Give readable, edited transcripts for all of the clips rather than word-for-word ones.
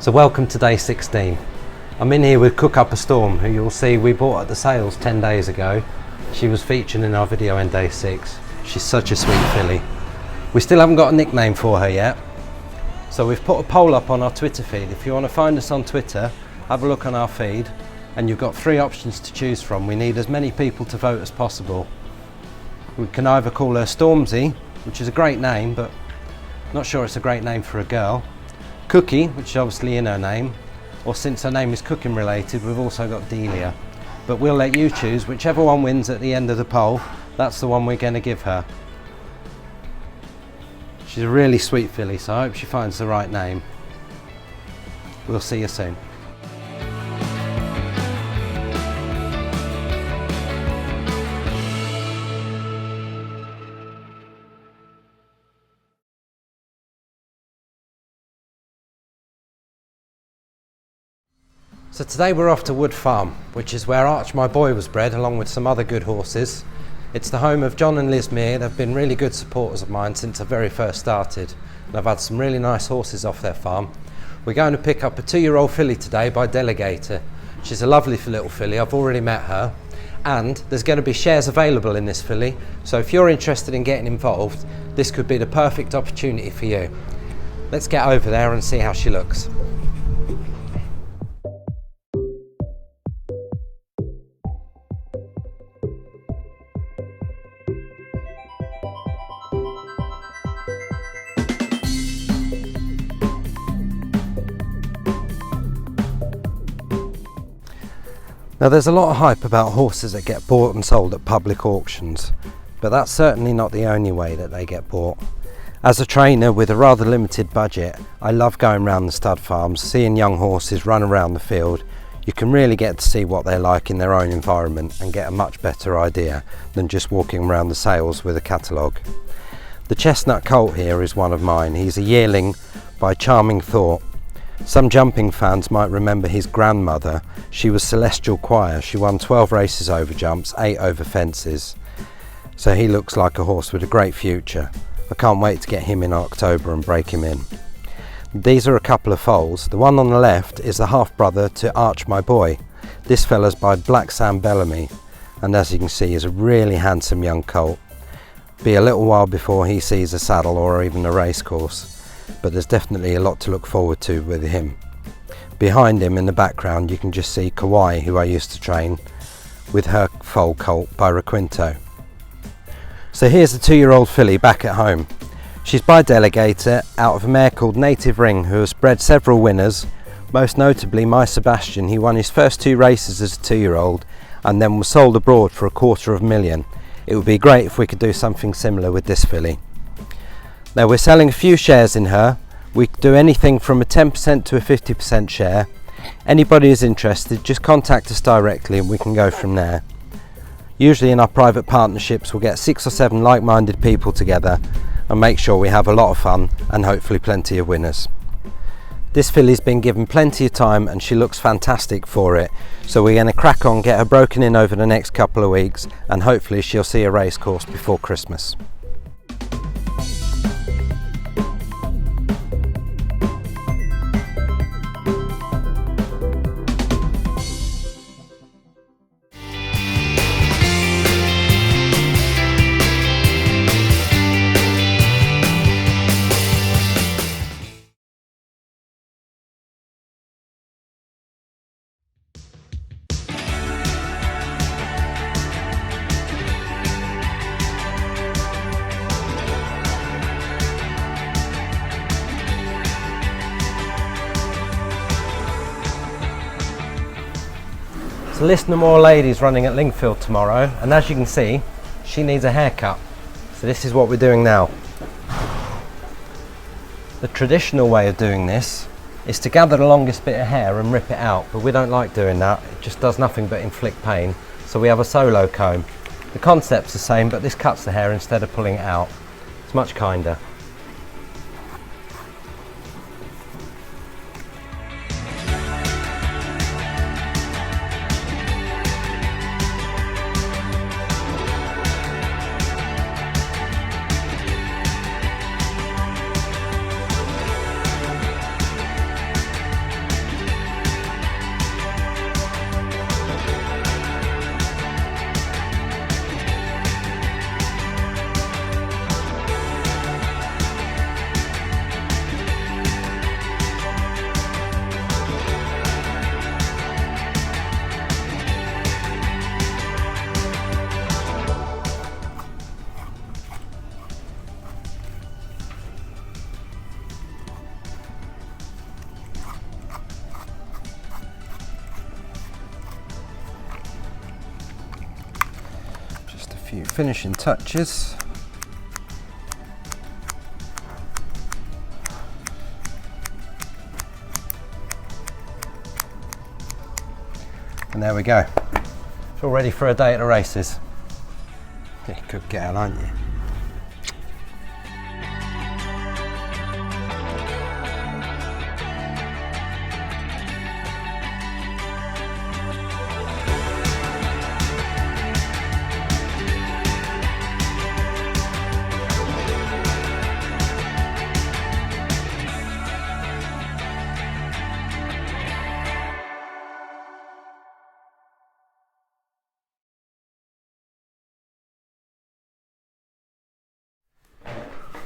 So welcome to day 16. I'm in here with Cook Up a Storm, who you'll see we bought at the sales 10 days ago. She was featured in our video in day 6. She's such a sweet filly. We still haven't got a nickname for her yet. So we've put a poll up on our Twitter feed. If you want to find us on Twitter, have a look on our feed, and you've got 3 options to choose from. We need as many people to vote as possible. We can either call her Stormzy, which is a great name, but not sure it's a great name for a girl. Cookie, which is obviously in her name, or since her name is cooking related, we've also got Delia. But we'll let you choose. Whichever one wins at the end of the poll, that's the one we're going to give her. She's a really sweet filly, so I hope she finds the right name. We'll see you soon. So today we're off to Wood Farm, which is where Arch, my boy, was bred, along with some other good horses. It's the home of John and Liz Mear. They've been really good supporters of mine since I very first started, and I've had some really nice horses off their farm. We're going to pick up a 2-year-old filly today by Delegator. She's a lovely little filly. I've already met her, and there's going to be shares available in this filly, so if you're interested in getting involved, this could be the perfect opportunity for you. Let's get over there and see how she looks. Now there's a lot of hype about horses that get bought and sold at public auctions, but that's certainly not the only way that they get bought. As a trainer with a rather limited budget, I love going around the stud farms, seeing young horses run around the field. You can really get to see what they're like in their own environment and get a much better idea than just walking around the sales with a catalogue. The chestnut colt here is one of mine. He's a yearling by Charming Thought. Some jumping fans might remember his grandmother. She was Celestial Choir. She won 12 races over jumps, 8 over fences. So he looks like a horse with a great future. I can't wait to get him in October and break him in. These are a couple of foals. The one on the left is the half-brother to Arch, my boy. This fella's by Black Sam Bellamy, and as you can see, is a really handsome young colt. Be a little while before he sees a saddle or even a racecourse, but there's definitely a lot to look forward to with him. Behind him in the background you can just see Kauai, who I used to train, with her foal colt by Requinto. So here's the 2-year-old filly back at home. She's by Delegator, out of a mare called Native Ring, who has bred several winners, most notably my Sebastian. He won his first 2 races as a 2-year-old and then was sold abroad for $250,000. It would be great if we could do something similar with this filly. Now we're selling a few shares in her. We do anything from a 10% to a 50% share. Anybody who's interested, just contact us directly and we can go from there. Usually in our private partnerships we'll get 6 or 7 like-minded people together and make sure we have a lot of fun and hopefully plenty of winners. This filly's been given plenty of time and she looks fantastic for it, so we're going to crack on, get her broken in over the next couple of weeks, and hopefully she'll see a race course before Christmas. So listen to more ladies running at Lingfield tomorrow, and as you can see, she needs a haircut. So this is what we're doing now. The traditional way of doing this is to gather the longest bit of hair and rip it out, but we don't like doing that. It just does nothing but inflict pain. So we have a solo comb. The concept's the same, but this cuts the hair instead of pulling it out. It's much kinder. finishing touches. And there we go. It's all ready for a day at the races. You could get out, aren't you?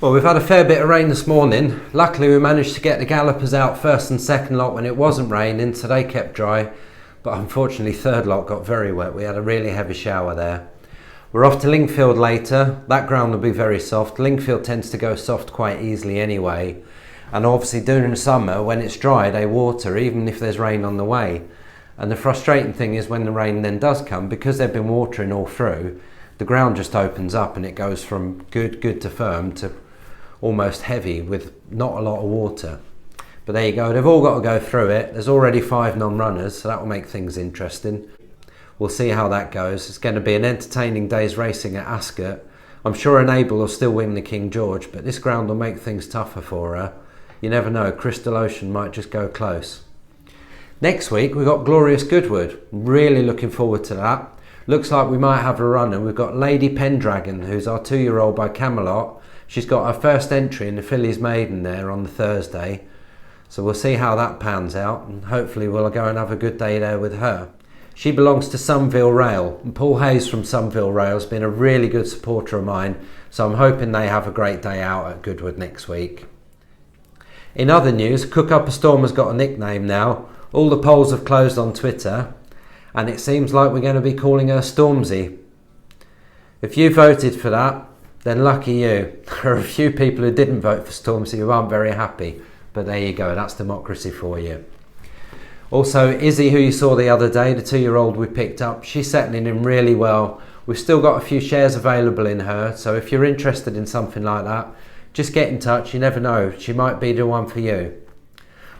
Well, we've had a fair bit of rain this morning. Luckily we managed to get the gallopers out first and second lot when it wasn't raining, so they kept dry. But unfortunately third lot got very wet. We had a really heavy shower there. We're off to Lingfield later. That ground will be very soft. Lingfield tends to go soft quite easily anyway. And obviously during the summer when it's dry they water even if there's rain on the way. And the frustrating thing is when the rain then does come, because they've been watering all through, the ground just opens up and it goes from good to firm to almost heavy with not a lot of water. But there you go, they've all got to go through it. There's already 5 non-runners, so that will make things interesting. We'll see how that goes. It's going to be an entertaining day's racing at Ascot. I'm sure Enable will still win the King George, but this ground will make things tougher for her. You never know, Crystal Ocean might just go close. Next week we've got Glorious Goodwood. Really looking forward to that. Looks like we might have a runner. We've got Lady Pendragon, who's our 2-year-old by Camelot. She's got her first entry in the Fillies Maiden there on the Thursday. So we'll see how that pans out and hopefully we'll go and have a good day there with her. She belongs to Sunville Rail and Paul Hayes from Sunville Rail has been a really good supporter of mine. So I'm hoping they have a great day out at Goodwood next week. In other news, Cook Up a Storm has got a nickname now. All the polls have closed on Twitter and it seems like we're going to be calling her Stormzy. If you voted for that, then lucky you. There are a few people who didn't vote for Stormzy who aren't very happy, but there you go, that's democracy for you. Also, Izzy, who you saw the other day, the 2-year-old we picked up, she's settling in really well. We've still got a few shares available in her, so if you're interested in something like that, just get in touch, you never know, she might be the one for you.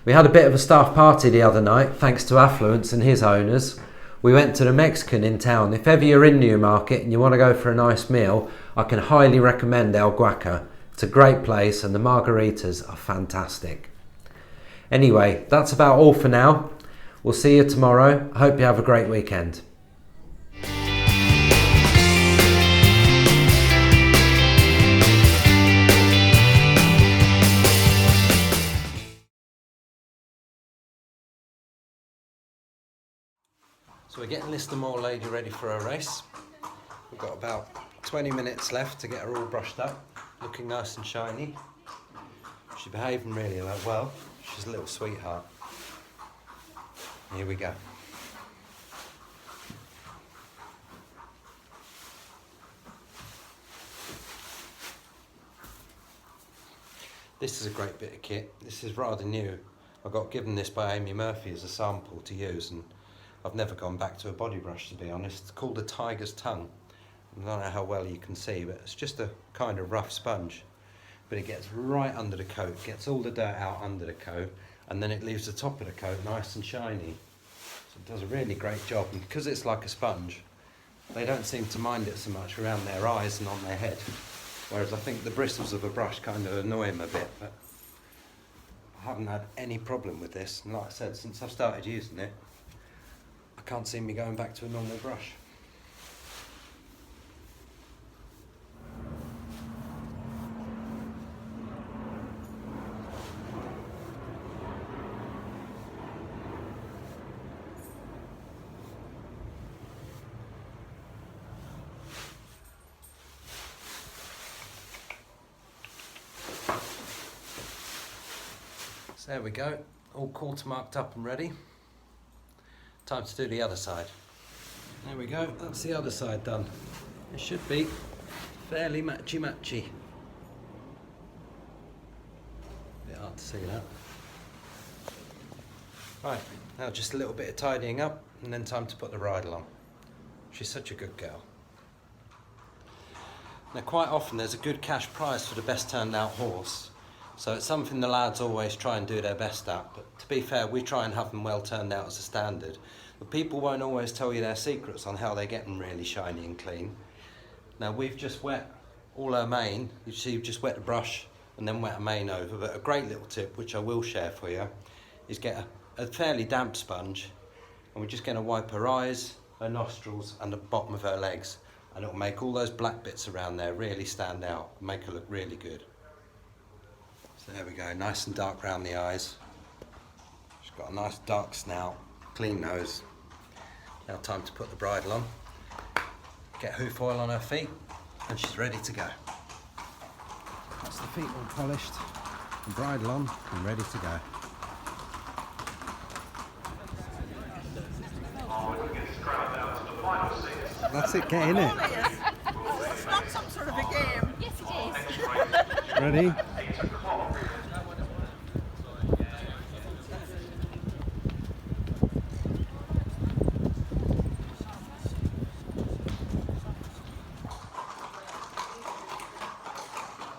We had a bit of a staff party the other night, thanks to Affluence and his owners. We went to the Mexican in town. If ever you're in Newmarket and you want to go for a nice meal, I can highly recommend El Guaca. It's a great place and the margaritas are fantastic. Anyway, that's about all for now. We'll see you tomorrow. I hope you have a great weekend. So we're getting Lister Moore Lady ready for a race. We've got about 20 minutes left to get her all brushed up, looking nice and shiny. She's behaving really well. She's a little sweetheart. Here we go. This is a great bit of kit. This is rather new. I got given this by Amy Murphy as a sample to use and I've never gone back to a body brush to be honest. It's called a tiger's tongue. I don't know how well you can see, but it's just a kind of rough sponge. But it gets right under the coat, gets all the dirt out under the coat, and then it leaves the top of the coat nice and shiny. So it does a really great job, and because it's like a sponge, they don't seem to mind it so much around their eyes and on their head. Whereas I think the bristles of a brush kind of annoy them a bit, but I haven't had any problem with this. And like I said, since I've started using it, I can't see me going back to a normal brush. So there we go, all quarter marked up and ready. Time to do the other side. There we go, that's the other side done. It should be fairly matchy-matchy. Bit hard to see that. Right, now just a little bit of tidying up and then time to put the bridle on. She's such a good girl. Now quite often there's a good cash prize for the best turned out horse, so it's something the lads always try and do their best at, but to be fair we try and have them well turned out as a standard. But people won't always tell you their secrets on how they get them really shiny and clean. Now we've just wet all her mane, you see we've just wet the brush and then wet her mane over, but a great little tip which I will share for you is get a fairly damp sponge and we're just going to wipe her eyes, her nostrils and the bottom of her legs, and it'll make all those black bits around there really stand out and make her look really good. So there we go, nice and dark around the eyes. She's got a nice dark snout, clean nose. Now time to put the bridle on. Get hoof oil on her feet and she's ready to go. That's the feet all polished, the bridle on and ready to go. That's it, get in it. It's not some sort of a game. Yes, it is. Ready?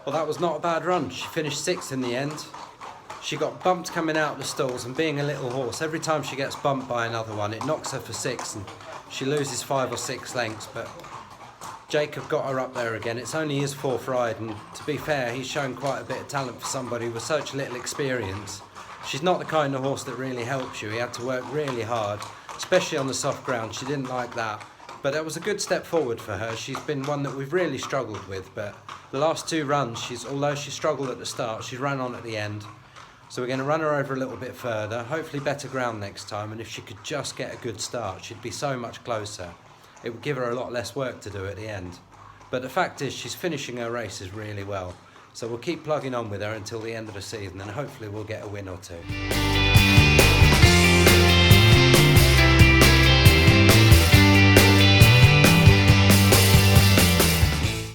Well, that was not a bad run. She finished 6th in the end. She got bumped coming out of the stalls, and being a little horse, every time she gets bumped by another one, it knocks her for 6 and she loses 5 or 6 lengths, but Jacob got her up there again. It's only his 4th ride, and to be fair, he's shown quite a bit of talent for somebody with such little experience. She's not the kind of horse that really helps you. He had to work really hard, especially on the soft ground. She didn't like that, but it was a good step forward for her. She's been one that we've really struggled with, but the last 2 runs, although she struggled at the start, she's run on at the end. So we're going to run her over a little bit further, hopefully better ground next time, and if she could just get a good start, she'd be so much closer. It would give her a lot less work to do at the end. But the fact is, she's finishing her races really well. So we'll keep plugging on with her until the end of the season, and hopefully we'll get a win or 2.